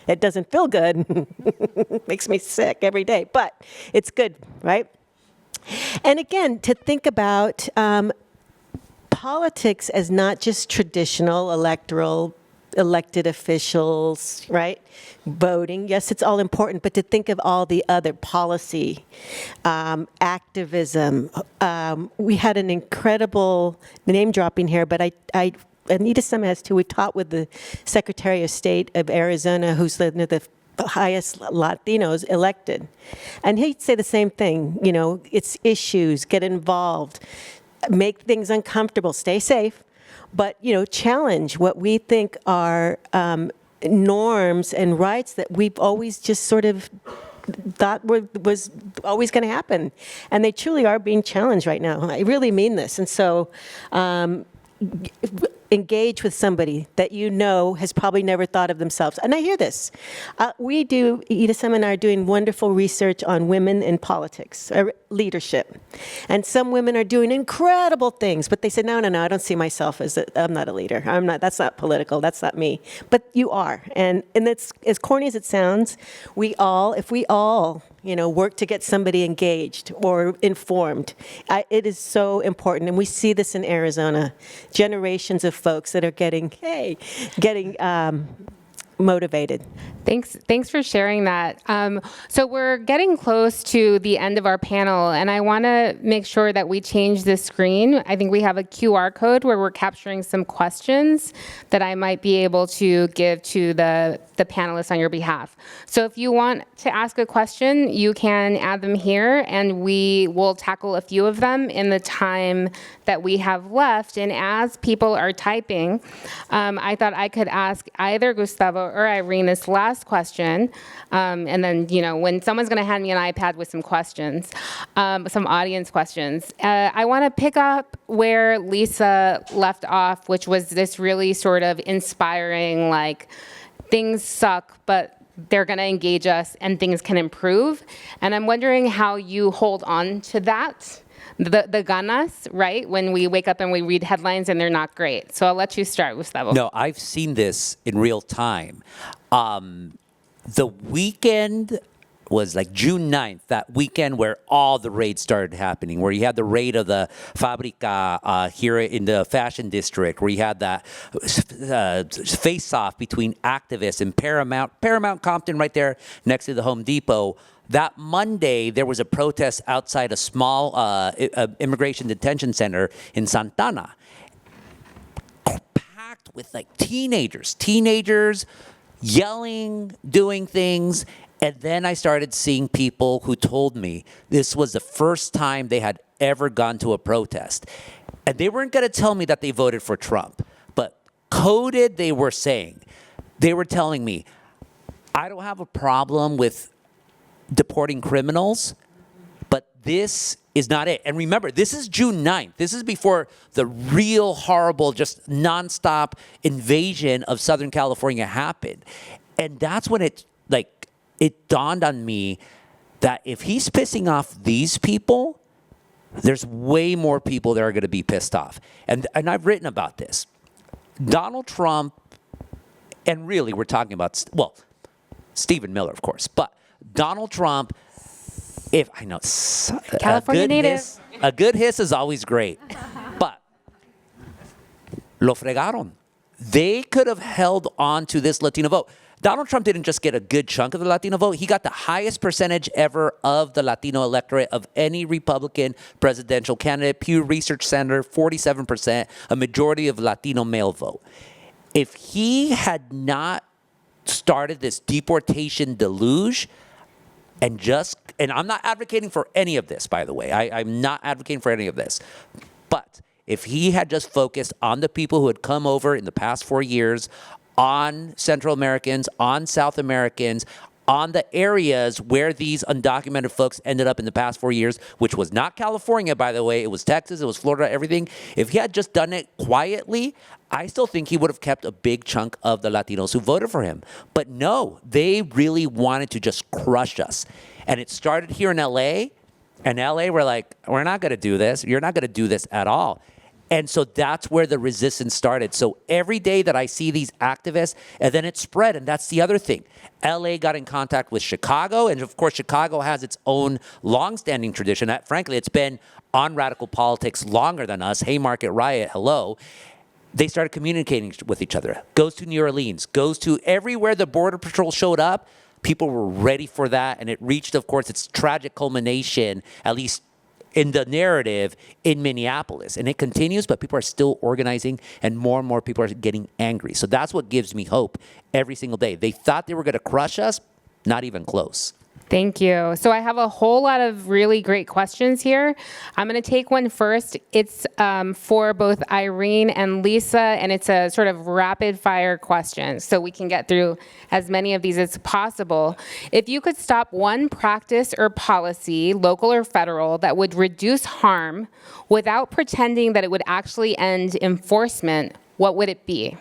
It doesn't feel good. It makes me sick every day, but it's good, right? And again, to think about politics as not just traditional electoral elected officials, right? Voting, yes, it's all important, but to think of all the other policy, activism. We had an incredible name dropping here, but Anita Sema has too. We taught with the Secretary of State of Arizona, who's the highest Latinos elected. And he'd say the same thing, it's issues, get involved, make things uncomfortable, stay safe. But, challenge what we think are norms and rights that we've always just sort of thought was always going to happen. And they truly are being challenged right now. I really mean this. And so engage with somebody that you know has probably never thought of themselves. And I hear this. Edith and I are doing wonderful research on women in politics, leadership. And some women are doing incredible things, but they said, no, I don't see myself I'm not a leader. That's not political. That's not me. But you are. And it's, as corny as it sounds, if we all work to get somebody engaged or informed. It is so important, and we see this in Arizona. Generations of folks that are getting motivated. Thanks for sharing that. So we're getting close to the end of our panel, and I want to make sure that we change the screen. I think we have a QR code where we're capturing some questions that I might be able to give to the panelists on your behalf. So if you want to ask a question, you can add them here, and we will tackle a few of them in the time that we have left. And as people are typing, I thought I could ask either Gustavo or Irene this last question, and then, when someone's going to hand me an iPad with some questions, some audience questions, I want to pick up where Lisa left off, which was this really sort of inspiring, things suck, but they're going to engage us and things can improve. And I'm wondering how you hold on to that, the ganas, right? When we wake up and we read headlines and they're not great. So I'll let you start, Gustavo. No, I've seen this in real time. The weekend was June 9th, that weekend where all the raids started happening, where you had the raid of the Fabrica here in the fashion district, where you had that face-off between activists and Paramount Compton right there next to the Home Depot. That Monday, there was a protest outside a small immigration detention center in Santana, packed with teenagers yelling, doing things. And then I started seeing people who told me this was the first time they had ever gone to a protest. And they weren't going to tell me that they voted for Trump, but coded they were saying. They were telling me, I don't have a problem with deporting criminals, but this is not it. And remember, this is June 9th. This is before the real horrible, just nonstop invasion of Southern California happened. And that's when it dawned on me that if he's pissing off these people, there's way more people that are going to be pissed off. And I've written about this. Donald Trump, and really we're talking about, Stephen Miller, of course, but Donald Trump, California native. A good hiss is always great. But lo fregaron. They could have held on to this Latino vote. Donald Trump didn't just get a good chunk of the Latino vote. He got the highest percentage ever of the Latino electorate of any Republican presidential candidate. Pew Research Center, 47%, a majority of Latino male vote. If he had not started this deportation deluge, and I'm not advocating for any of this, by the way. I'm not advocating for any of this. But if he had just focused on the people who had come over in the past 4 years, on Central Americans, on South Americans, on the areas where these undocumented folks ended up in the past 4 years, which was not California, by the way. It was Texas, it was Florida, everything. If he had just done it quietly, I still think he would have kept a big chunk of the Latinos who voted for him. But no, they really wanted to just crush us. And it started here in LA, and LA were like, we're not going to do this. You're not going to do this at all. And so that's where the resistance started. So every day that I see these activists, and then it spread, and that's the other thing. LA got in contact with Chicago, and of course Chicago has its own longstanding tradition. Frankly, it's been on radical politics longer than us. Haymarket Riot, hello. They started communicating with each other. Goes to New Orleans, goes to everywhere the Border Patrol showed up. People were ready for that, and it reached, of course, its tragic culmination, at least in the narrative, in Minneapolis. And it continues, but people are still organizing, and more people are getting angry. So that's what gives me hope every single day. They thought they were going to crush us, not even close. Thank you. So I have a whole lot of really great questions here. I'm going to take one first. It's for both Irene and Lisa, and it's a sort of rapid fire question, so we can get through as many of these as possible. If you could stop one practice or policy, local or federal, that would reduce harm without pretending that it would actually end enforcement, what would it be?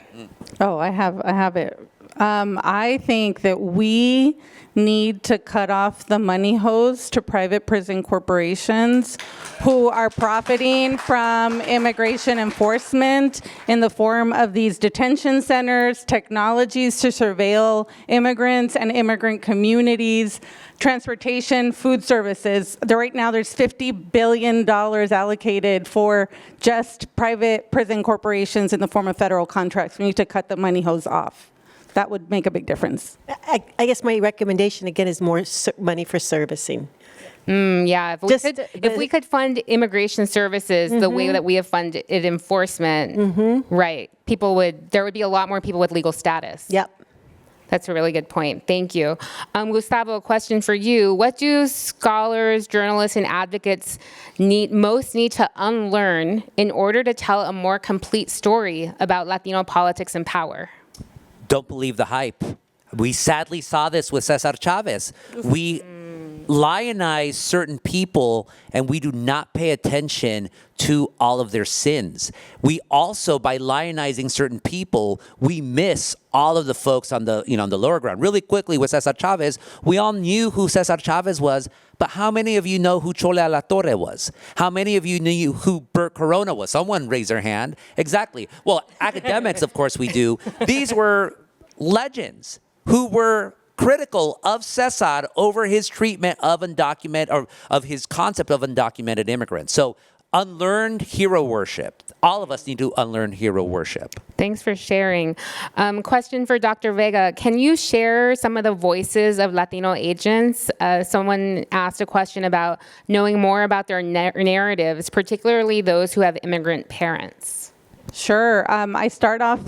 Oh, I have it. I think that we need to cut off the money hose to private prison corporations who are profiting from immigration enforcement in the form of these detention centers, technologies to surveil immigrants and immigrant communities, transportation, food services. Right now, there's $50 billion allocated for just private prison corporations in the form of federal contracts. We need to cut the money hose off. That would make a big difference. I guess my recommendation, again, is more money for servicing. Yeah, if we could fund immigration services the way that we have funded enforcement, right, there would be a lot more people with legal status. Yep. That's a really good point. Thank you. Gustavo, a question for you. What do scholars, journalists, and advocates most need to unlearn in order to tell a more complete story about Latino politics and power? Don't believe the hype. We sadly saw this with Cesar Chavez. We lionize certain people and we do not pay attention to all of their sins. We also, by lionizing certain people, we miss all of the folks on the, on the lower ground. Really quickly with Cesar Chavez, we all knew who Cesar Chavez was, but how many of you know who Chole Alatorre was? How many of you knew who Bert Corona was? Someone raise their hand. Exactly. Well, academics, of course we do. These were legends who were critical of Cesar over his treatment of undocumented, or of his concept of undocumented immigrants. So unlearned hero worship. All of us need to unlearn hero worship. Thanks for sharing. Question for Dr. Vega. Can you share some of the voices of Latino agents? Someone asked a question about knowing more about their narratives, particularly those who have immigrant parents. Sure. I start off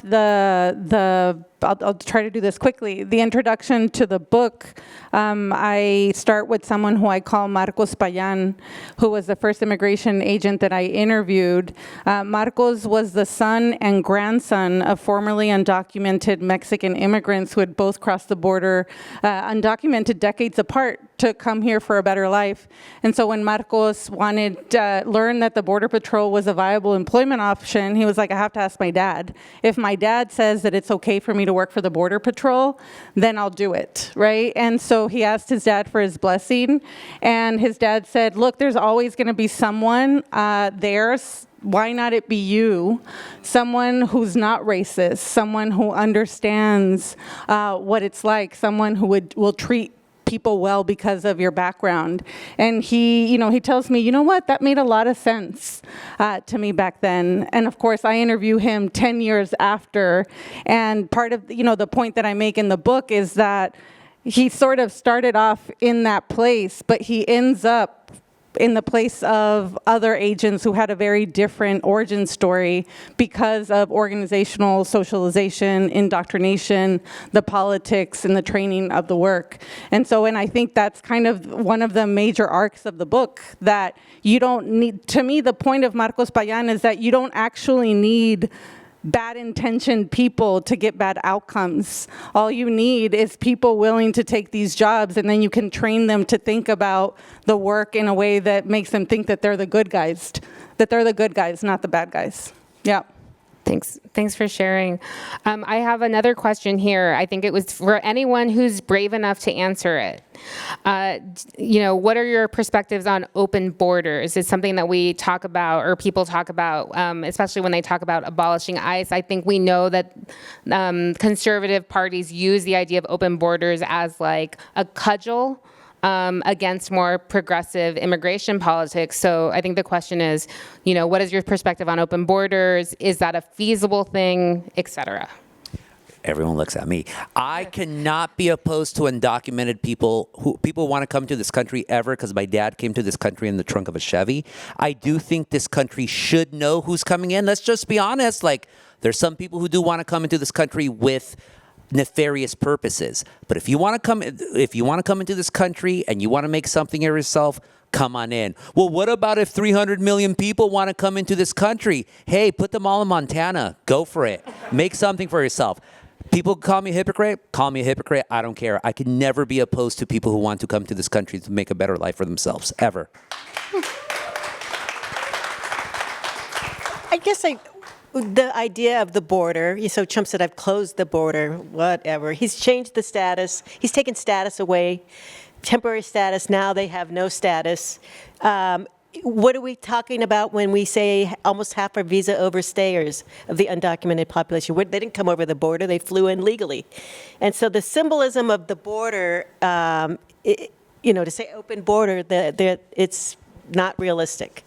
I'll try to do this quickly. The introduction to the book, I start with someone who I call Marcos Payan, who was the first immigration agent that I interviewed. Marcos was the son and grandson of formerly undocumented Mexican immigrants who had both crossed the border, undocumented decades apart, to come here for a better life. And so when Marcos wanted to learn that the Border Patrol was a viable employment option, he was like, I have to ask my dad. If my dad says that it's okay for me to work for the Border Patrol, then I'll do it, right? And so he asked his dad for his blessing, and his dad said, look, there's always going to be someone there. Why not it be you? Someone who's not racist, someone who understands what it's like, someone who will treat people well because of your background. And he tells me, you know what, that made a lot of sense to me back then. And of course, I interview him 10 years after. And part of, the point that I make in the book is that he sort of started off in that place, but he ends up in the place of other agents who had a very different origin story because of organizational socialization, indoctrination, the politics, and the training of the work. And I think that's kind of one of the major arcs of the book, that you don't need, to me, the point of Marcos Payan is that you don't actually need bad-intentioned people to get bad outcomes. All you need is people willing to take these jobs, and then you can train them to think about the work in a way that makes them think that they're the good guys, not the bad guys. Yeah. Thanks for sharing. I have another question here. I think it was for anyone who's brave enough to answer it. What are your perspectives on open borders? It's something that we talk about, or people talk about, especially when they talk about abolishing ICE. I think we know that conservative parties use the idea of open borders as like a cudgel against more progressive immigration politics. So I think the question is, what is your perspective on open borders? Is that a feasible thing, et cetera? Everyone looks at me. I cannot be opposed to undocumented people who want to come to this country ever, because my dad came to this country in the trunk of a Chevy. I do think this country should know who's coming in. Let's just be honest. Like, there's some people who do want to come into this country with nefarious purposes. But if you want to come into this country and you want to make something of yourself, come on in. Well, what about if 300 million people want to come into this country? Hey, put them all in Montana. Go for it. Make something for yourself. People call me a hypocrite. Call me a hypocrite. I don't care. I can never be opposed to people who want to come to this country to make a better life for themselves, ever. I guess the idea of the border, so Trump said, I've closed the border, whatever. He's changed the status. He's taken status away, temporary status. Now they have no status. What are we talking about when we say almost half are visa overstayers of the undocumented population? They didn't come over the border. They flew in legally. And so the symbolism of the border, to say open border, it's not realistic.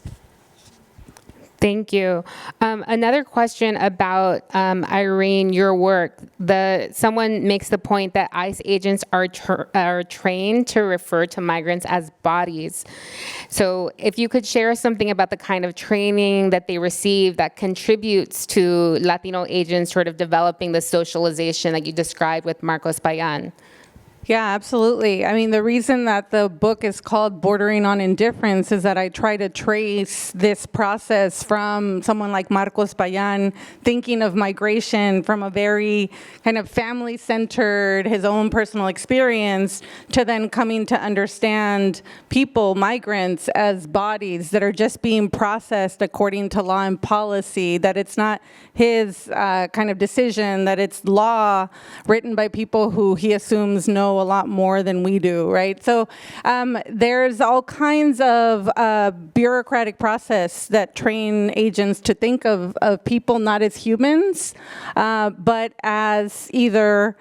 Thank you. Another question about, Irene, your work. Someone makes the point that ICE agents are trained to refer to migrants as bodies. So if you could share something about the kind of training that they receive that contributes to Latino agents sort of developing the socialization that you described with Marcos Payan. Yeah, absolutely. I mean, the reason that the book is called Bordering on Indifference is that I try to trace this process from someone like Marcos Payan, thinking of migration from a very kind of family-centered, his own personal experience, to then coming to understand people, migrants, as bodies that are just being processed according to law and policy, that it's not his kind of decision, that it's law written by people who he assumes know a lot more than we do, right? So there's all kinds of bureaucratic process that train agents to think of people not as humans, but as either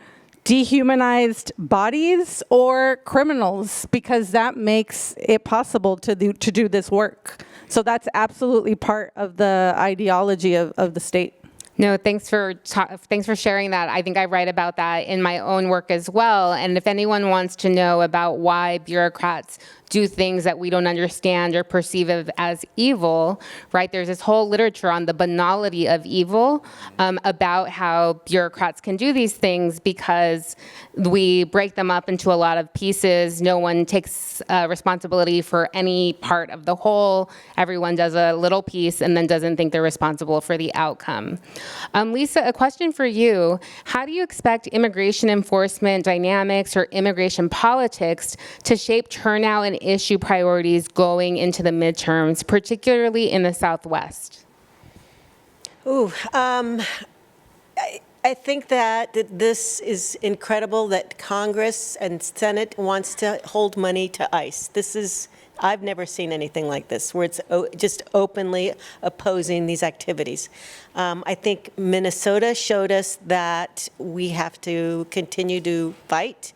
dehumanized bodies or criminals, because that makes it possible to do this work. So that's absolutely part of the ideology of the state. No, thanks for sharing that. I think I write about that in my own work as well. And if anyone wants to know about why bureaucrats do things that we don't understand or perceive as evil, right? There's this whole literature on the banality of evil, about how bureaucrats can do these things because we break them up into a lot of pieces. No one takes responsibility for any part of the whole. Everyone does a little piece and then doesn't think they're responsible for the outcome. Lisa, a question for you. How do you expect immigration enforcement dynamics or immigration politics to shape turnout and issue priorities going into the midterms, particularly in the Southwest? I think that this is incredible that Congress and Senate wants to hold money to ICE. I've never seen anything like this, where it's just openly opposing these activities. I think Minnesota showed us that we have to continue to fight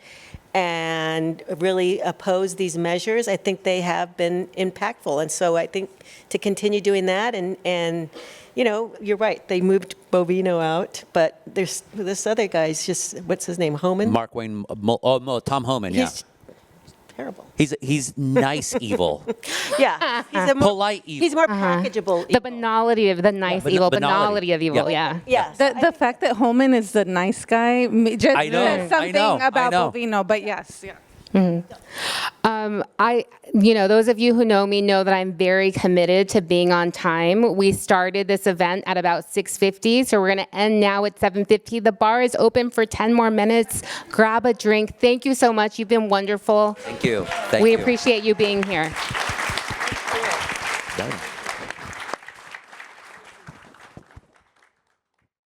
and really oppose these measures. I think they have been impactful. And so I think to continue doing that, and you're right, they moved Bovino out, but there's this other guy's just, what's his name, Homan? Tom Homan, yeah. He's terrible. He's nice evil. Yeah. He's Polite evil. He's more packageable. The banality of the nice evil, banality of evil, yeah. Yes. The fact that Homan is the nice guy just says something about Bovino, but yes, yeah. Mm-hmm. Those of you who know me know that I'm very committed to being on time. We started this event at about 6:50, so we're going to end now at 7:50. The bar is open for 10 more minutes. Grab a drink. Thank you so much. You've been wonderful. Thank you. We appreciate you being here. Done.